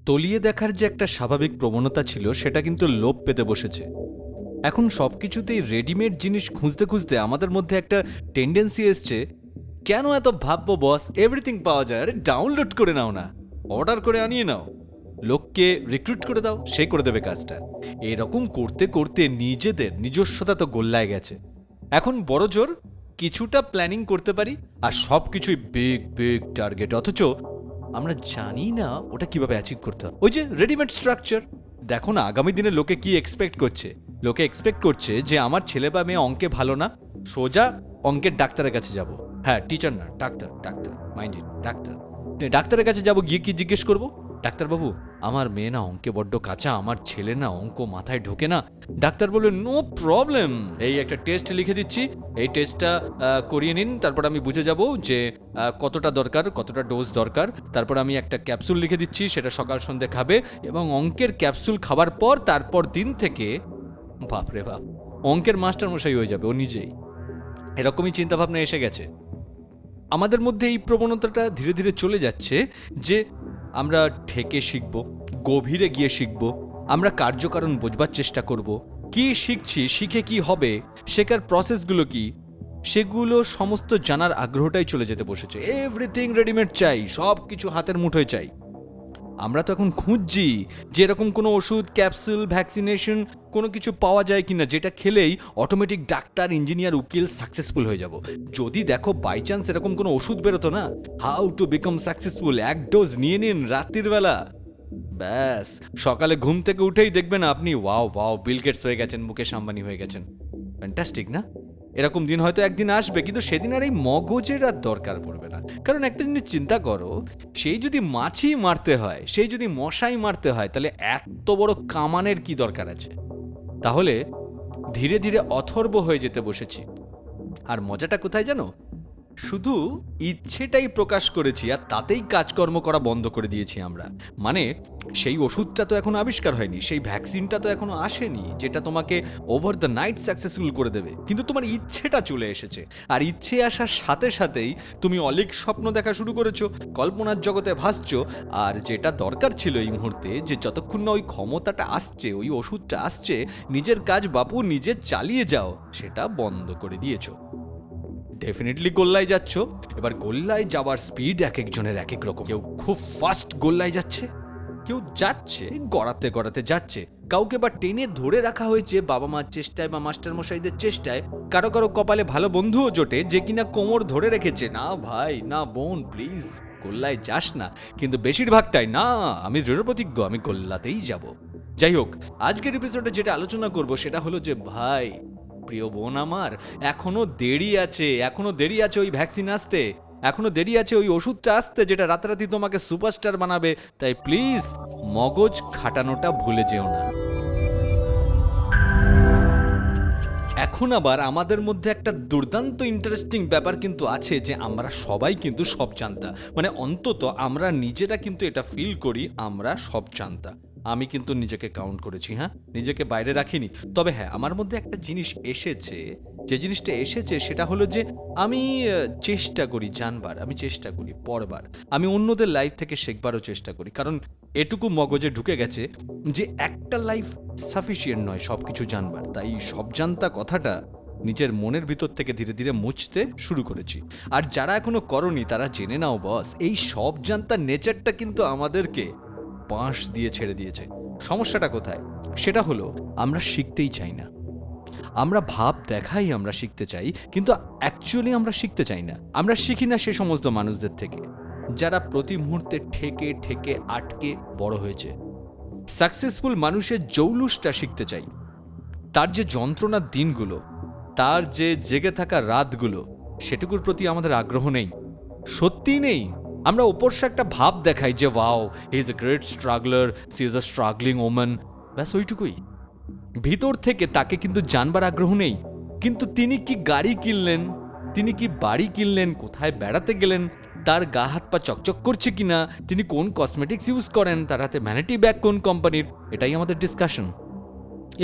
তলিয়ে দেখার যে একটা স্বাভাবিক প্রবণতা ছিল সেটা কিন্তু লোপ পেতে বসেছে। এখন সবকিছুতেই রেডিমেড জিনিস খুঁজতে খুঁজতে আমাদের মধ্যে একটা টেন্ডেন্সি এসছে, কেন এত ভাববো বস, এভরিথিং পাওয়া যায়, আরে ডাউনলোড করে নাও না, অর্ডার করে আনিয়ে নাও, লোককে রিক্রুট করে দাও, সে করে দেবে কাজটা। এরকম করতে করতে নিজেদের নিজস্বতা তো গোল্লায় গেছে। এখন বড় জোর কিছুটা প্ল্যানিং করতে পারি আর সব কিছুই বিগ বিগ টার্গেট, অথচ আমরা জানি না ওটা কিভাবে অ্যাচিভ করতে হয়। ওই যে রেডিমেড স্ট্রাকচার, দেখো না আগামী দিনে লোকে কি এক্সপেক্ট করছে। লোকে এক্সপেক্ট করছে যে আমার ছেলে বা মেয়ে অঙ্কে ভালো না, সোজা অঙ্কের ডাক্তারের কাছে যাব। হ্যাঁ, টিচার না, doctor, doctor mind it, doctor. ডাক্তারের কাছে যাব, গিয়ে কি জিজ্ঞেস করবো, ডাক্তারবাবু আমার মেয়ে না অঙ্কে বড্ড কাঁচা, আমার ছেলে না অঙ্ক মাথায় ঢোকে না। ডাক্তার বলবে নো প্রবলেম, এই একটা টেস্ট লিখে দিচ্ছি, এই টেস্টটা করিয়ে নিন, তারপর আমি বুঝে যাব যে কতটা দরকার, কতটা ডোজ দরকার। তারপর আমি একটা ক্যাপসুল লিখে দিচ্ছি, সেটা সকাল সন্ধ্যে খাবে, এবং অঙ্কের ক্যাপসুল খাবার পর তারপর দিন থেকে বাপরে বাপ অঙ্কের মাস্টার মশাই হয়ে যাবে ও নিজেই। এরকমই চিন্তাভাবনা এসে গেছে আমাদের মধ্যে। এই প্রবণতাটা ধীরে ধীরে চলে যাচ্ছে যে আমরা ঠেকে শিখব, গভীরে গিয়ে শিখব, আমরা কার্যকারণ বোঝবার চেষ্টা করব, কি শিখছি, শিখে কি হবে, শেখার প্রসেসগুলো কি, সেগুলো সমস্ত জানার আগ্রহটাই চলে যেতে বসেছে। এভরিথিং রেডিমেড চাই, সব কিছু হাতের মুঠোয় চাই। আমরা তো এখন খুঁজছি যে এরকম কোনো ওষুধ, ক্যাপসুল, ভ্যাকসিনেশন কোনো কিছু পাওয়া যায় কিনা যেটা খেলেই অটোমেটিক ডাক্তার, ইঞ্জিনিয়ার, উকিল সাকসেসফুল হয়ে যাব। যদি দেখো বাই চান্স এরকম কোনো ওষুধ বেরোতো না, হাউ টু বিকাম সাকসেসফুল, এক ডোজ নিয়ে নিন রাত্রির বেলা, ব্যাস সকালে ঘুম থেকে উঠেই দেখবেন আপনি ওয়াও ওয়াও বিল গেটস হয়ে গেছেন, মুকেশ আম্বানি হয়ে গেছেন। ফ্যান্টাস্টিক না? এরকম দিন হয়তো একদিন আসবে, কিন্তু সেদিন আর এই মগজের আর দরকার পড়বে না। কারণ একটা জিনিস চিন্তা করো, সেই যদি মাছি মারতে হয়, সেই যদি মশাই মারতে হয়, তাহলে এত বড় কামানের কি দরকার আছে? তাহলে ধীরে ধীরে অথর্ব হয়ে যেতে বসেছি। আর মজাটা কোথায় জানো? শুধু ইচ্ছেটাই প্রকাশ করেছি আর তাতেই কাজকর্ম করা বন্ধ করে দিয়েছি আমরা। মানে সেই ওষুধটা তো এখনো আবিষ্কার হয়নি, সেই ভ্যাকসিনটা তো এখনো আসেনি যেটা তোমাকে ওভার দ্য নাইট সাকসেসফুল করে দেবে, কিন্তু তোমার ইচ্ছেটা চলে এসেছে। আর ইচ্ছে আসার সাথে সাথেই তুমি অলিক স্বপ্ন দেখা শুরু করেছো, কল্পনার জগতে ভাসছো। আর যেটা দরকার ছিল এই মুহূর্তে, যে যতক্ষণ না ওই ক্ষমতাটা আসছে, ওই ওষুধটা আসছে, নিজের কাজ বাপু নিজে চালিয়ে যাও, সেটা বন্ধ করে দিয়েছো। ডেফিনেটলি গোল্লায় যাচ্ছ। এবার গোল্লায় যাওয়ার স্পিড এক একজনের এক এক রকম। কেউ খুব ফাস্ট গোল্লায় যাচ্ছে, কেউ যাচ্ছে গড়াতে গড়াতে যাচ্ছে, কাউকে বা টেনে ধরে রাখা হয়েছে বাবা মার চেষ্টায় বা মাস্টার মশাইদের চেষ্টায়। কারো কারো কপালে ভালো বন্ধুও জোটে যে কিনা কোমর ধরে রেখেছে, না ভাই না বোন প্লিজ গোল্লায় যাস না। কিন্তু বেশিরভাগটাই না, আমি দৃঢ় প্রতিজ্ঞ, আমি গোল্লাতেই যাব। যাই হোক, আজকের এপিসোডে যেটা আলোচনা করব সেটা হলো যে ভাই প্রিয় বোন আমার, এখনো দেরি আছে, এখনো দেরি আছে ওই ভ্যাকসিন আসতে, এখনো দেরি আছে ওই ওষুধটা আসতে যেটা রাতারাতি তোমাকে সুপারস্টার বানাবে। তাই প্লিজ মগজ খাটানোটা ভুলে যেও না। এখন আবার আমাদের মধ্যে একটা দুর্দান্ত ইন্টারেস্টিং ব্যাপার কিন্তু আছে যে আমরা সবাই কিন্তু সব জানতা, মানে অন্তত আমরা নিজেরা কিন্তু এটা ফিল করি আমরা সব জানতা। আমি কিন্তু নিজেকে কাউন্ট করেছি, হ্যাঁ, নিজেকে বাইরে রাখিনি। তবে হ্যাঁ, আমার মধ্যে একটা জিনিস এসেছে, যে জিনিসটা এসেছে সেটা হলো যে আমি চেষ্টা করি জানবার, আমি চেষ্টা করি পড়বার, আমি অন্যদের লাইফ থেকে শেখবারও চেষ্টা করি। কারণ এটুকু মগজে ঢুকে গেছে যে একটা লাইফ সাফিসিয়েন্ট নয় সব কিছু জানবার। তাই সব জানতা কথাটা নিজের মনের ভিতর থেকে ধীরে ধীরে মুছতে শুরু করেছি। আর যারা এখনো করনি তারা জেনে নাও বস, এই সব জানতা নেচারটা কিন্তু আমাদেরকে বাঁশ দিয়ে ছেড়ে দিয়েছে। সমস্যাটা কোথায়? সেটা হলো আমরা শিখতেই চাই না। আমরা ভাব দেখাই আমরা শিখতে চাই, কিন্তু অ্যাকচুয়ালি আমরা শিখতে চাই না। আমরা শিখি না সে সমস্ত মানুষদের থেকে যারা প্রতি মুহূর্তে ঠেকে ঠেকে আটকে বড় হয়েছে। সাকসেসফুল মানুষের জৌলুসটা শিখতে চাই, তার যে যন্ত্রণার দিনগুলো, তার যে জেগে থাকা রাতগুলো, সেটুকুর প্রতি আমাদের আগ্রহ নেই, সত্যিই নেই। আমরা উপরসে একটা ভাব দেখাই যে wow he is a great struggler, she is a struggling woman, ব্যাস ওইটুকুই। ভিতর থেকে তাকে কিন্তু জানবার আগ্রহ নেই। কিন্তু তিনি কি গাড়ি কিনলেন, তিনি কি বাড়ি কিনলেন, কোথায় বেড়াতে গেলেন, তার গা হাত পা চকচক করছে কিনা, তিনি কোন কসমেটিক্স ইউজ করেন, তার হাতে ভ্যানিটি ব্যাগ কোন কোম্পানির, এটাই আমাদের ডিসকাশন।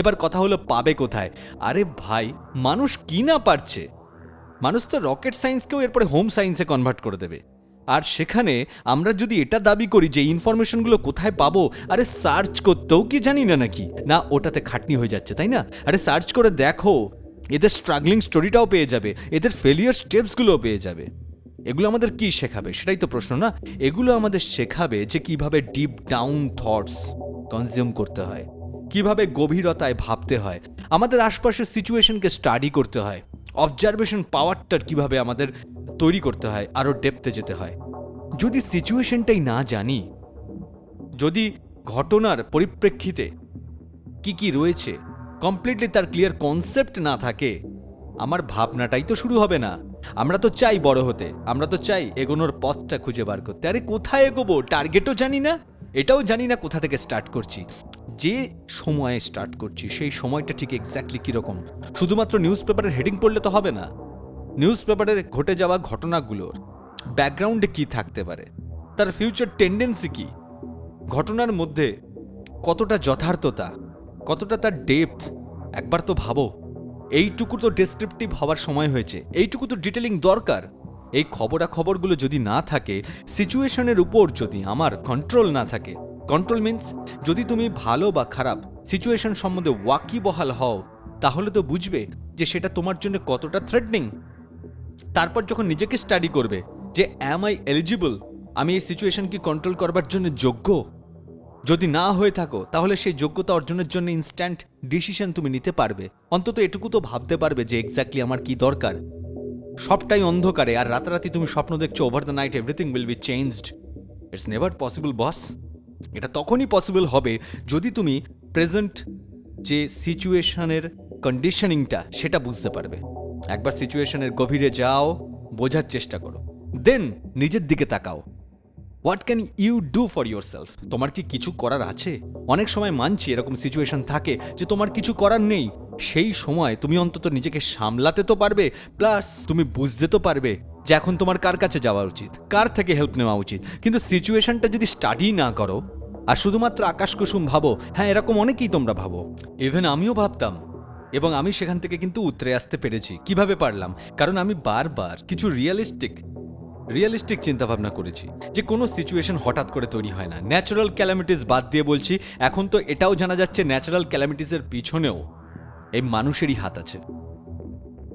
এবার কথা হলো পাবে কোথায়? আরে ভাই, মানুষ কি না পারছে? মানুষ তো রকেট সায়েন্সকেও এরপরে হোম সায়েন্সে কনভার্ট করে দেবে। আর সেখানে আমরা যদি এটা দাবি করি যে ইনফরমেশনগুলো কোথায় পাবো, আরে সার্চ করতেও কি জানি না নাকি? না, ওটাতে খাটনি হয়ে যাচ্ছে, তাই না? আরে সার্চ করে দেখো, এদের স্ট্রাগলিং স্টোরিটাও পেয়ে যাবে, এদের ফেলিয়ার স্টেপসগুলোও পেয়ে যাবে। এগুলো আমাদের কি শেখাবে সেটাই তো প্রশ্ন না? এগুলো আমাদের শেখাবে যে কিভাবে ডিপ ডাউন থটস কনজিউম করতে হয়, কিভাবে গভীরতায় ভাবতে হয়, আমাদের আশপাশের সিচুয়েশনকে স্টাডি করতে হয়, অবজারভেশন পাওয়ারটা কিভাবে আমাদের তৈরি করতে হয়, আরও ডেপথে যেতে হয়। যদি সিচুয়েশনটাই না জানি, যদি ঘটনার পরিপ্রেক্ষিতে কি কি রয়েছে কমপ্লিটলি তার ক্লিয়ার কনসেপ্ট না থাকে, আমার ভাবনাটাই তো শুরু হবে না। আমরা তো চাই বড় হতে, আমরা তো চাই এগোনোর পথটা খুঁজে বার করতে। আরে কোথায় এগোবো টার্গেটও জানি না, এটাও জানি না কোথা থেকে স্টার্ট করছি। যে সময়ে স্টার্ট করছি সেই সময়টা ঠিক এক্স্যাক্টলি কীরকম? শুধুমাত্র নিউজ পেপারের হেডিং পড়লে তো হবে না। নিউজ পেপারের ঘটে যাওয়া ঘটনাগুলোর ব্যাকগ্রাউন্ডে কি থাকতে পারে, তার ফিউচার টেন্ডেন্সি কি, ঘটনার মধ্যে কতটা যথার্থতা, কতটা তার ডেপথ, একবার তো ভাবো। এইটুকু তো ডেসক্রিপটিভ হওয়ার সময় হয়েছে, এইটুকু তো ডিটেলিং দরকার। এই খবরাখবরগুলো যদি না থাকে, সিচুয়েশনের উপর যদি আমার কন্ট্রোল না থাকে, কন্ট্রোল মিন্স যদি তুমি ভালো বা খারাপ সিচুয়েশন সম্বন্ধে ওয়াকিবহাল হও, তাহলে তো বুঝবে যে সেটা তোমার জন্য কতটা থ্রেটনিং। তারপর যখন নিজেকে স্টাডি করবে যে অ্যাম আই এলিজিবল, আমি এই সিচুয়েশনকে কন্ট্রোল করবার জন্য যোগ্য, যদি না হয়ে থাকো তাহলে সেই যোগ্যতা অর্জনের জন্য ইনস্ট্যান্ট ডিসিশন তুমি নিতে পারবে। অন্তত এটুকু তো ভাবতে পারবে যে এক্স্যাক্টলি আমার কি দরকার। সবটাই অন্ধকারে আর রাতারাতি তুমি স্বপ্ন দেখছো over the night everything will be changed. It's never possible boss. এটা তখনই পসিবল হবে যদি তুমি প্রেজেন্ট যে সিচুয়েশনের কন্ডিশনিংটা সেটা বুঝতে পারবে। একবার সিচুয়েশনের গভীরে যাও, বোঝার চেষ্টা করো, দেন নিজের দিকে তাকাও। What can you do for yourself? তোমার কি কিছু করার আছে? অনেক সময় মানছি এরকম সিচুয়েশন থাকে যে তোমার কিছু করার নেই। সেই সময় তুমি অন্তত নিজেকে সামলাতে তো পারবে, প্লাস তুমি বুঝতে তো পারবে যে এখন তোমার কার কাছে যাওয়া উচিত, কার থেকে হেল্প নেওয়া উচিত। কিন্তু সিচুয়েশনটা যদি স্টাডি না করো আর শুধুমাত্র আকাশ কুসুম ভাবো, হ্যাঁ এরকম অনেকেই তোমরা ভাবো, ইভেন আমিও ভাবতাম, এবং আমি সেখান থেকে কিন্তু উতরে আসতে পেরেছি। কিভাবে পারলাম? কারণ আমি বারবার কিছু রিয়েলিস্টিক চিন্তাভাবনা করেছি যে কোনো সিচুয়েশন হঠাৎ করে তৈরি হয় না। ন্যাচারাল ক্যালামিটিস বাদ দিয়ে বলছি, এখন তো এটাও জানা যাচ্ছে ন্যাচারাল ক্যালামিটিসের পিছনেও এই মানুষেরই হাত আছে।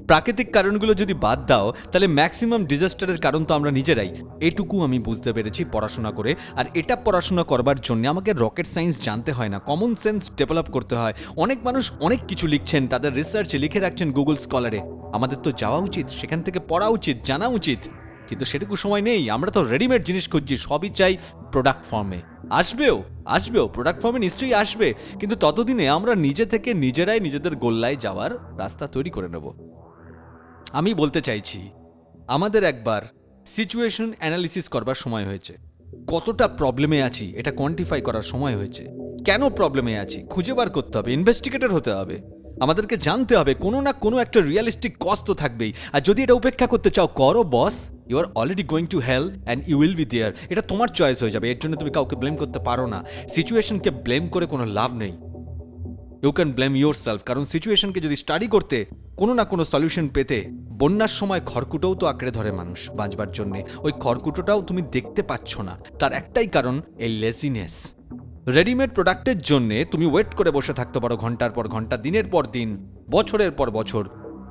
প্রাকৃতিক কারণগুলো যদি বাদ দাও তাহলে ম্যাক্সিমাম ডিজাস্টারের কারণ তো আমরা নিজেরাই। এটুকু আমি বুঝতে পেরেছি পড়াশোনা করে। আর এটা পড়াশোনা করবার জন্য আমাকে রকেট সায়েন্স জানতে হয় না, কমন সেন্স ডেভেলপ করতে হয়। অনেক মানুষ অনেক কিছু লিখছেন, তাদের রিসার্চে লিখে রাখছেন গুগল স্কলারে। আমাদের তো যাওয়া উচিত, সেখান থেকে পড়া উচিত, জানা উচিত, কিন্তু সেটুকু সময় নেই। আমরা তো রেডিমেড জিনিস খুঁজছি, সবই চাই প্রোডাক্ট ফর্মে। আসবেও প্রোডাক্ট ফর্মে নিশ্চয়ই আসবে, কিন্তু ততদিনে আমরা নিজে থেকে নিজেরাই নিজেদের গোল্লায় যাওয়ার রাস্তা তৈরি করে নেব। আমি বলতে চাইছি আমাদের একবার সিচুয়েশন অ্যানালিসিস করবার সময় হয়েছে। কতটা প্রবলেমে আছি এটা কোয়ান্টিফাই করার সময় হয়েছে। কেন প্রবলেমে আছি খুঁজে বার করতে হবে, ইনভেস্টিগেটর হতে হবে। আমাদেরকে জানতে হবে কোনো না কোনো একটা রিয়েলিস্টিক কজ তো থাকবেই। আর যদি এটা উপেক্ষা করতে চাও, করো boss. You are already going to hell and you will be there. এটা তোমার চয়েস হয়ে যাবে, এর জন্য তুমি কাউকে ব্লেম করতে পারো না। সিচুয়েশনকে ব্লেম করে কোনো লাভ নেই। You can blame yourself, কারণ সিচুয়েশনকে যদি স্টাডি করতে, কোনো না কোনো সলিউশন পেতে, বন্যার সময় খড়কুটোও তো আঁকড়ে ধরে মানুষ বাঁচবার জন্যে। ওই খড়কুটোটাও তুমি দেখতে পাচ্ছ না, তার একটাই কারণ, এই লেজিনেস। রেডিমেড প্রোডাক্টের জন্যে তুমি ওয়েট করে বসে থাকতে পারো ঘন্টার পর ঘন্টা, দিনের পর দিন, বছরের পর বছর।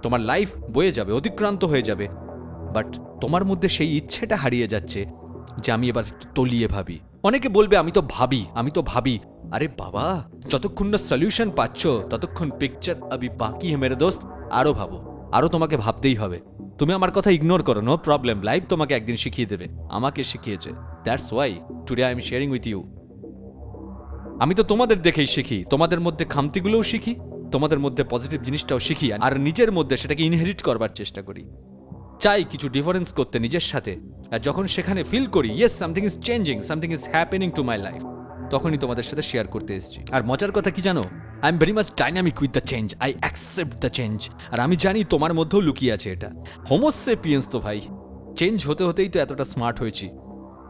তোমার লাইফ বয়ে যাবে, অতিক্রান্ত হয়ে যাবে, বাট তোমার মধ্যে সেই ইচ্ছেটা হারিয়ে যাচ্ছে যে আমি এবার তলিয়ে ভাবি। অনেকে বলবে আমি তো ভাবি। আরে বাবা, যতক্ষণ না সলিউশন পাচ্ছ ততক্ষণ পিকচার আবি বাকি হে মেরে দোস্ত। আরো ভাবো, আরো তোমাকে ভাবতেই হবে। তুমি আমার কথা ইগনোর করো, নো প্রবলেম, লাইফ তোমাকে একদিন শিখিয়ে দেবে। আমাকে শিখিয়েছে, that's why today I am sharing with you. আমি তো তোমাদের দেখেই শিখি, তোমাদের মধ্যে খামতিগুলোও শিখি, তোমাদের মধ্যে পজিটিভ জিনিসটাও শিখি, আর নিজের মধ্যে সেটাকে ইনহেরিট করবার চেষ্টা করি। চাই কিছু ডিফারেন্স করতে নিজের সাথে, আর যখন সেখানে ফিল করি yes something is changing, something is happening to my life, তখনই তোমাদের সাথে শেয়ার করতে এসেছি। আর মজার কথা কি জানো, I am very much dynamic with the change, I accept the change. আর আমি জানি তোমার মধ্যেও লুকিয়ে আছে এটা। হোমোসেপিয়েন্স তো ভাই, চেঞ্জ হতে হতেই তো এতটা স্মার্ট হয়েছি,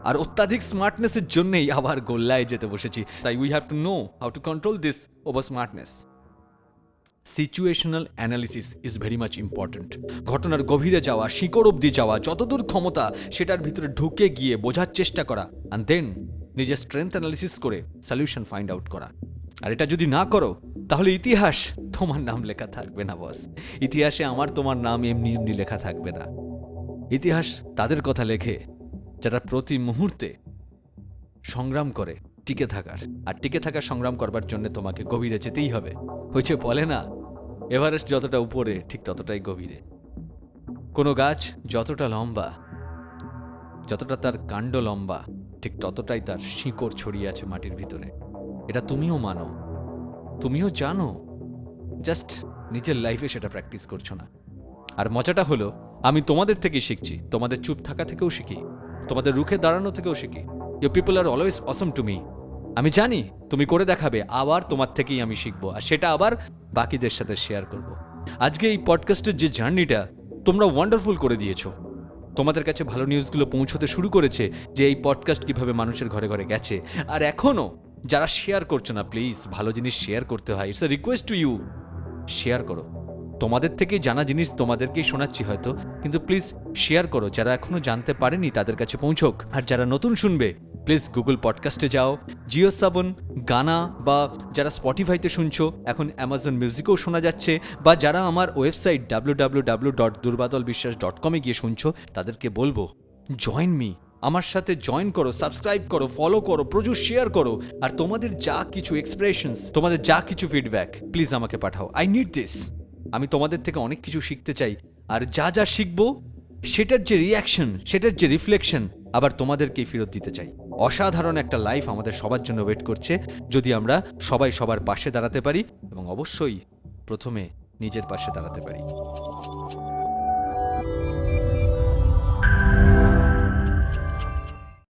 আর অত্যাধিক স্মার্টনেসের জন্যই আবার গোল্লায় যেতে বসেছি। তাই we have to know how to control this over smartness. Situational analysis is very much important. ঘটনার গভীরে যাওয়া, শিকড় অবধি যাওয়া, যতদূর ক্ষমতা সেটার ভিতরে ঢুকে গিয়ে বোঝার চেষ্টা করা, অ্যান্ড দেন নিজের স্ট্রেংথ অ্যানালিসিস করে সলিউশন ফাইন্ড আউট করা। আর এটা যদি না করো তাহলে ইতিহাস তোমার নাম লেখা থাকবে না বস। ইতিহাসে আমার তোমার নাম এমনি এমনি লেখা থাকবে না। ইতিহাস তাদের কথা লেখে যারা প্রতি মুহূর্তে সংগ্রাম করে টিকে থাকার, আর টিকে থাকার সংগ্রাম করবার জন্য তোমাকে গভীরে যেতেই হবে। হয়েছে বলে না, এভারেস্ট যতটা উপরে ঠিক ততটাই গভীরে। কোনো গাছ যতটা লম্বা, যতটা তার কাণ্ড লম্বা, ঠিক ততটাই তার শিকড় ছড়িয়ে আছে মাটির ভিতরে। এটা তুমিও মানো, তুমিও জানো, জাস্ট নিজের লাইফে সেটা প্র্যাকটিস করছো না। আর মজাটা হলো আমি তোমাদের থেকেই শিখছি, তোমাদের চুপ থাকা থেকেও শিখি, তোমাদের রুখে দাঁড়ানো থেকেও শিখি। You people are always awesome to me. আমি জানি তুমি করে দেখাবে, আবার তোমার থেকেই আমি শিখবো, আর সেটা আবার বাকিদের সাথে শেয়ার করব। আজকে এই পডকাস্টের যে জার্নিটা তোমরা ওয়ান্ডারফুল করে দিয়েছো। তোমাদের কাছে ভালো নিউজগুলো পৌঁছতে শুরু করেছে যে এই পডকাস্ট কিভাবে মানুষের ঘরে ঘরে গেছে। আর এখনও যারা শেয়ার করছো না, প্লিজ, ভালো জিনিস শেয়ার করতে হয়, it's a request to you, share করো। তোমাদের থেকেই জানা জিনিস তোমাদেরকেই শোনাচ্ছি হয়তো, কিন্তু প্লিজ শেয়ার করো, যারা এখনো জানতে পারেনি তাদের কাছে পৌঁছোক। আর যারা নতুন শুনবে প্লিজ গুগল পডকাস্টে যাও, জিও সাবন, গানা, বা যারা স্পটিফাইতে শুনছো, এখন অ্যামাজন মিউজিকেও শোনা যাচ্ছে, বা যারা আমার ওয়েবসাইট www.durbadolbiswas.com গিয়ে শুনছো, তাদেরকে বলবো জয়েন মি, আমার সাথে জয়েন করো, সাবস্ক্রাইব করো, ফলো করো, প্রচুর শেয়ার করো। আর তোমাদের যা কিছু এক্সপ্রেশনস, তোমাদের যা কিছু ফিডব্যাক প্লিজ আমাকে পাঠাও। I need this. আমি তোমাদের থেকে অনেক কিছু শিখতে চাই, আর যা যা শিখবো সেটার যে রিয়াকশন, সেটার যে রিফ্লেকশন আবার তোমাদেরকেই ফেরত দিতে চাই। অসাধারণ একটা লাইফ আমাদের সবার জন্য ওয়েট করছে, যদি আমরা সবাই সবার পাশে দাঁড়াতে পারি, এবং অবশ্যই প্রথমে নিজের পাশে দাঁড়াতে পারি।